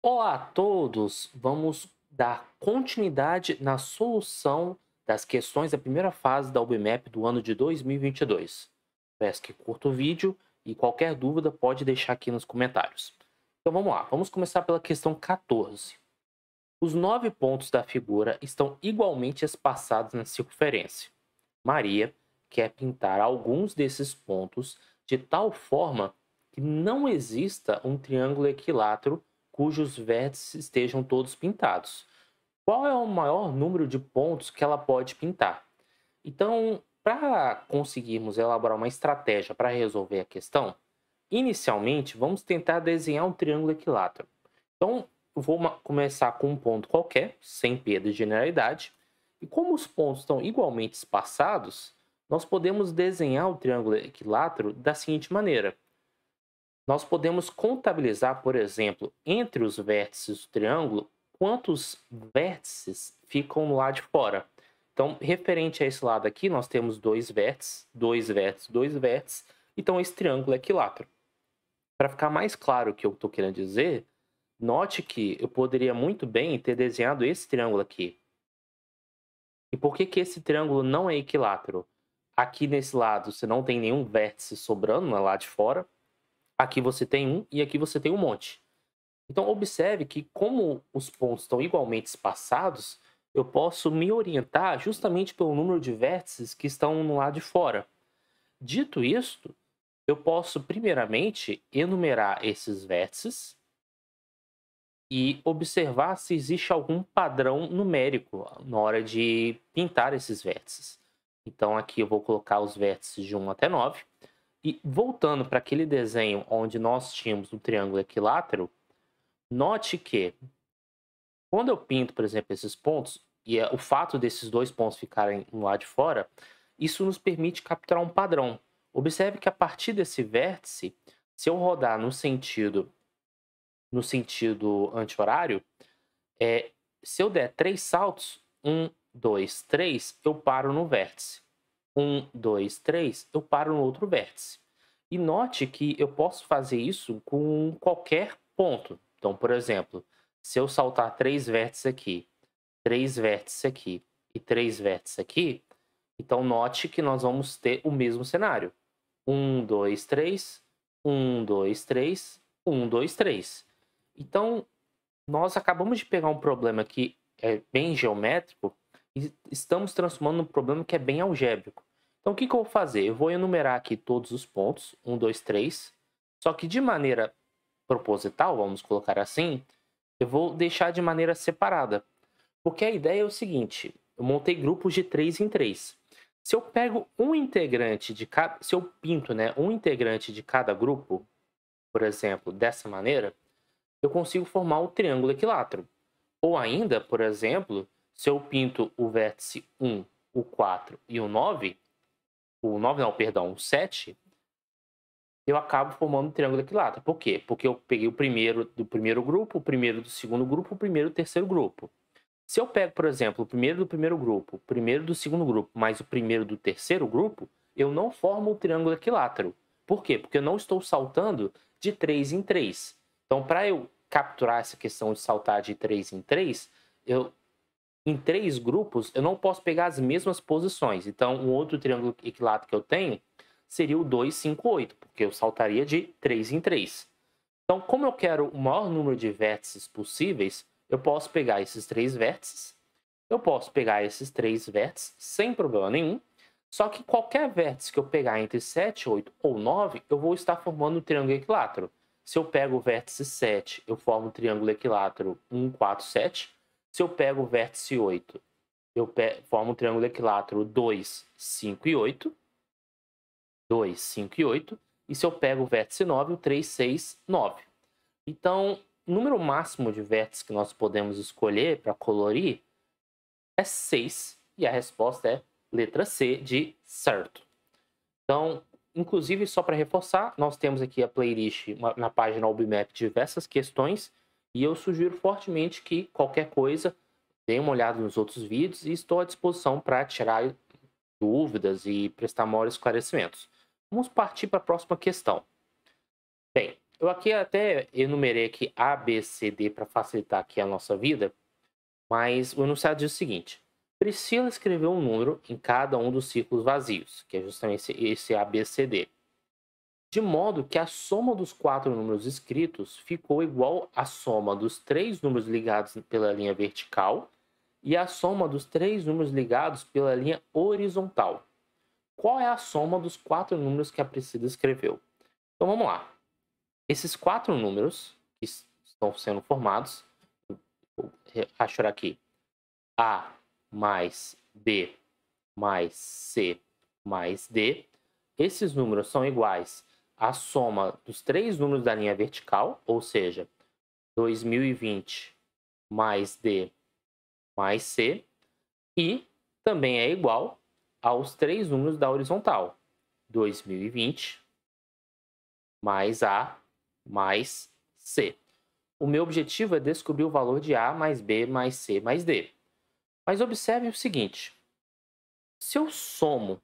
Olá a todos! Vamos dar continuidade na solução das questões da primeira fase da UBMAP do ano de 2022. Peço que curta o vídeo e qualquer dúvida pode deixar aqui nos comentários. Então vamos lá, vamos começar pela questão 14. Os 9 pontos da figura estão igualmente espaçados na circunferência. Maria quer pintar alguns desses pontos de tal forma que não exista um triângulo equilátero cujos vértices estejam todos pintados. Qual é o maior número de pontos que ela pode pintar? Então, para conseguirmos elaborar uma estratégia para resolver a questão, inicialmente vamos tentar desenhar um triângulo equilátero. Então, eu vou começar com um ponto qualquer, sem perda de generalidade, e como os pontos estão igualmente espaçados, nós podemos desenhar o triângulo equilátero da seguinte maneira. Nós podemos contabilizar, por exemplo, entre os vértices do triângulo, quantos vértices ficam no lado de fora. Então, referente a esse lado aqui, nós temos dois vértices, dois vértices, dois vértices. Então, esse triângulo é equilátero. Para ficar mais claro o que eu estou querendo dizer, note que eu poderia muito bem ter desenhado esse triângulo aqui. E por que esse triângulo não é equilátero? Aqui nesse lado você não tem nenhum vértice sobrando no lado de fora. Aqui você tem um e aqui você tem um monte. Então observe que como os pontos estão igualmente espaçados, eu posso me orientar justamente pelo número de vértices que estão no lado de fora. Dito isto, eu posso primeiramente enumerar esses vértices e observar se existe algum padrão numérico na hora de pintar esses vértices. Então aqui eu vou colocar os vértices de 1 até 9. E voltando para aquele desenho onde nós tínhamos um triângulo equilátero, note que quando eu pinto, por exemplo, esses pontos, e o fato desses dois pontos ficarem no lado de fora, isso nos permite capturar um padrão. Observe que a partir desse vértice, se eu rodar no sentido anti-horário, se eu der 3 saltos, 1, 2, 3, eu paro no vértice. 1, 2, 3, eu paro no outro vértice. E note que eu posso fazer isso com qualquer ponto. Então, por exemplo, se eu saltar 3 vértices aqui, 3 vértices aqui e 3 vértices aqui, então note que nós vamos ter o mesmo cenário. 1, 2, 3, 1, 2, 3, 1, 2, 3. Então, nós acabamos de pegar um problema que é bem geométrico e estamos transformando num problema que é bem algébrico. Então, o que eu vou fazer? Eu vou enumerar aqui todos os pontos, 1, 2, 3, só que de maneira proposital, vamos colocar assim, eu vou deixar de maneira separada. Porque a ideia é o seguinte, eu montei grupos de 3 em 3. Se eu pego um integrante de cada, se eu pinto, um integrante de cada grupo, por exemplo, dessa maneira, eu consigo formar o triângulo equilátero. Ou ainda, por exemplo, se eu pinto o vértice 1, o 4 e o 9, o 9 não, perdão, o 7, eu acabo formando um triângulo equilátero. Por quê? Porque eu peguei o primeiro do primeiro grupo, o primeiro do segundo grupo, o primeiro do terceiro grupo. Se eu pego, por exemplo, o primeiro do primeiro grupo, o primeiro do segundo grupo, mais o primeiro do terceiro grupo, eu não formo o triângulo equilátero. Por quê? Porque eu não estou saltando de 3 em 3. Então, para eu capturar essa questão de saltar de 3 em 3, em 3 grupos, eu não posso pegar as mesmas posições. Então, um outro triângulo equilátero que eu tenho seria o 2, 5, 8, porque eu saltaria de 3 em 3. Então, como eu quero o maior número de vértices possíveis, eu posso pegar esses 3 vértices, eu posso pegar esses 3 vértices sem problema nenhum, só que qualquer vértice que eu pegar entre 7, 8 ou 9, eu vou estar formando um triângulo equilátero. Se eu pego o vértice 7, eu formo um triângulo equilátero 1, 4, 7. Se eu pego o vértice 8, eu formo um triângulo equilátero 2, 5 e 8. 2, 5 e 8. E se eu pego o vértice 9, o 3, 6, 9. Então, o número máximo de vértices que nós podemos escolher para colorir é 6. E a resposta é letra C de certo. Então, inclusive, só para reforçar, nós temos aqui a playlist na página UBMAP diversas questões. E eu sugiro fortemente que qualquer coisa, dê uma olhada nos outros vídeos e estou à disposição para tirar dúvidas e prestar maiores esclarecimentos. Vamos partir para a próxima questão. Bem, Eu aqui até enumerei aqui A, B, C, D para facilitar aqui a nossa vida, mas o enunciado diz o seguinte: Priscila escreveu um número em cada um dos círculos vazios, que é justamente esse A, B, C, D, de modo que a soma dos 4 números escritos ficou igual à soma dos 3 números ligados pela linha vertical e à soma dos 3 números ligados pela linha horizontal. Qual é a soma dos 4 números que a Priscila escreveu? Então vamos lá. Esses 4 números que estão sendo formados, vou achar aqui A mais B mais C mais D. Esses números são iguais à soma dos 3 números da linha vertical, ou seja, 2020 mais D mais C, e também é igual aos 3 números da horizontal, 2020 mais A mais C. O meu objetivo é descobrir o valor de A mais B mais C mais D. Mas observe o seguinte: se eu somo,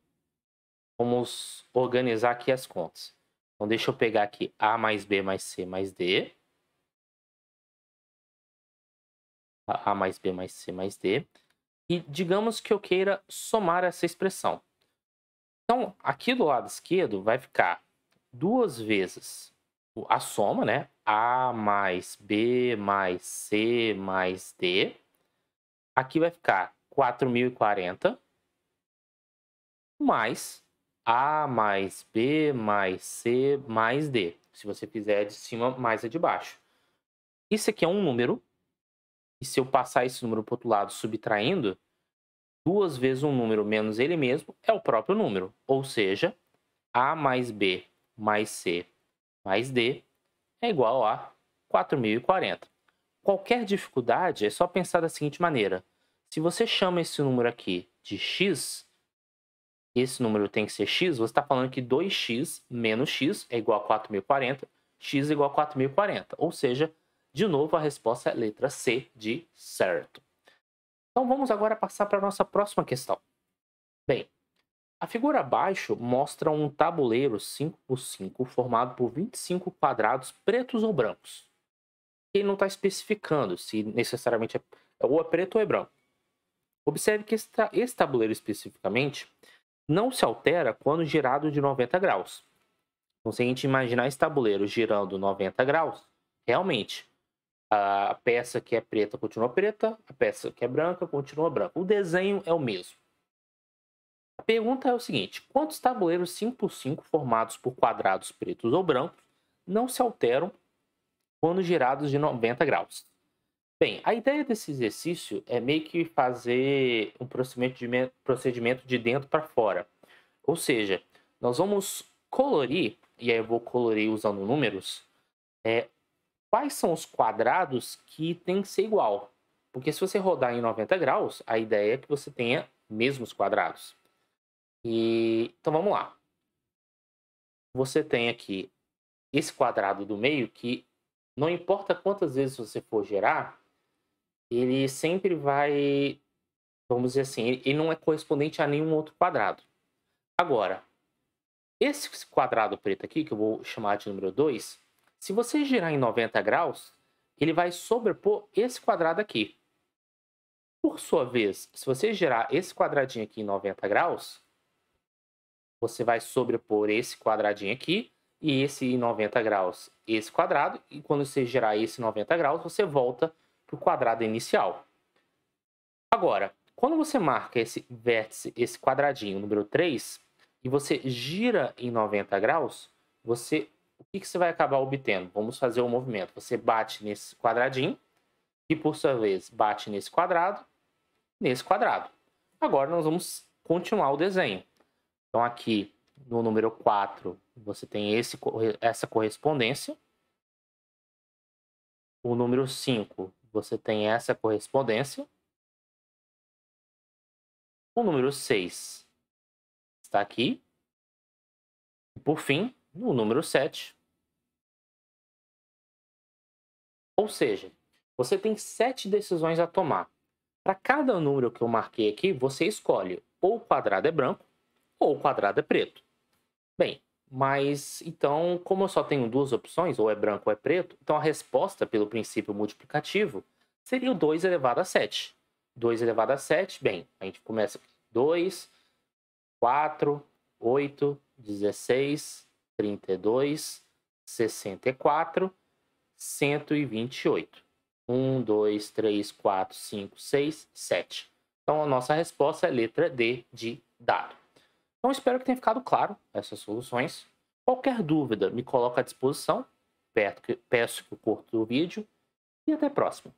vamos organizar aqui as contas. Então, deixa eu pegar aqui A mais B mais C mais D. A mais B mais C mais D. E digamos que eu queira somar essa expressão. Então, aqui do lado esquerdo vai ficar 2 vezes a soma, né? A mais B mais C mais D. Aqui vai ficar 4.040 mais A mais B mais C mais D. Se você fizer de cima mais a de baixo. Isso aqui é um número. E se eu passar esse número para o outro lado subtraindo, 2 vezes um número menos ele mesmo é o próprio número. Ou seja, A mais B mais C mais D é igual a 4.040. Qualquer dificuldade é só pensar da seguinte maneira: se você chama esse número aqui de x, esse número tem que ser x, você está falando que 2x menos x é igual a 4.040, x é igual a 4.040. Ou seja, de novo, a resposta é a letra C de certo. Então vamos agora passar para a nossa próxima questão. Bem, a figura abaixo mostra um tabuleiro 5x5 formado por 25 quadrados pretos ou brancos. Ele não está especificando se necessariamente ou é preto ou é branco. Observe que esse tabuleiro especificamente não se altera quando girado de 90 graus. Então, se a gente imaginar esse tabuleiro girando 90 graus, realmente a peça que é preta continua preta, a peça que é branca continua branca. O desenho é o mesmo. A pergunta é o seguinte: quantos tabuleiros 5x5 formados por quadrados pretos ou brancos não se alteram quando girados de 90 graus? Bem, a ideia desse exercício é meio que fazer um procedimento de dentro para fora. Ou seja, nós vamos colorir, e aí eu vou colorir usando números, quais são os quadrados que tem que ser igual. Porque se você rodar em 90 graus, a ideia é que você tenha mesmos quadrados. Então vamos lá. Você tem aqui esse quadrado do meio que, não importa quantas vezes você for gerar, ele sempre vai, vamos dizer assim, ele não é correspondente a nenhum outro quadrado. Agora, esse quadrado preto aqui, que eu vou chamar de número 2, se você girar em 90 graus, ele vai sobrepor esse quadrado aqui. Por sua vez, se você girar esse quadradinho aqui em 90 graus, você vai sobrepor esse quadradinho aqui e esse em 90 graus, esse quadrado, e quando você girar esse 90 graus, você volta para o quadrado inicial. Agora, quando você marca esse vértice, esse quadradinho, número 3, e você gira em 90 graus, o que você vai acabar obtendo? Vamos fazer o movimento. Você bate nesse quadradinho, e por sua vez bate nesse quadrado. Agora nós vamos continuar o desenho. Então aqui no número 4, você tem essa correspondência. O número 5, você tem essa correspondência. O número 6 está aqui. E por fim, o número 7. Ou seja, você tem 7 decisões a tomar. Para cada número que eu marquei aqui, você escolhe ou o quadrado é branco ou o quadrado é preto. Bem, Mas, então, como eu só tenho duas opções, ou é branco ou é preto, então a resposta pelo princípio multiplicativo seria o 2 elevado a 7. 2 elevado a 7, bem, a gente começa aqui. 2, 4, 8, 16, 32, 64, 128. 1, 2, 3, 4, 5, 6, 7. Então, a nossa resposta é a letra D de dado. Então, espero que tenha ficado claro essas soluções. Qualquer dúvida, me coloca à disposição. Peço que eu curta o vídeo. E até a próxima.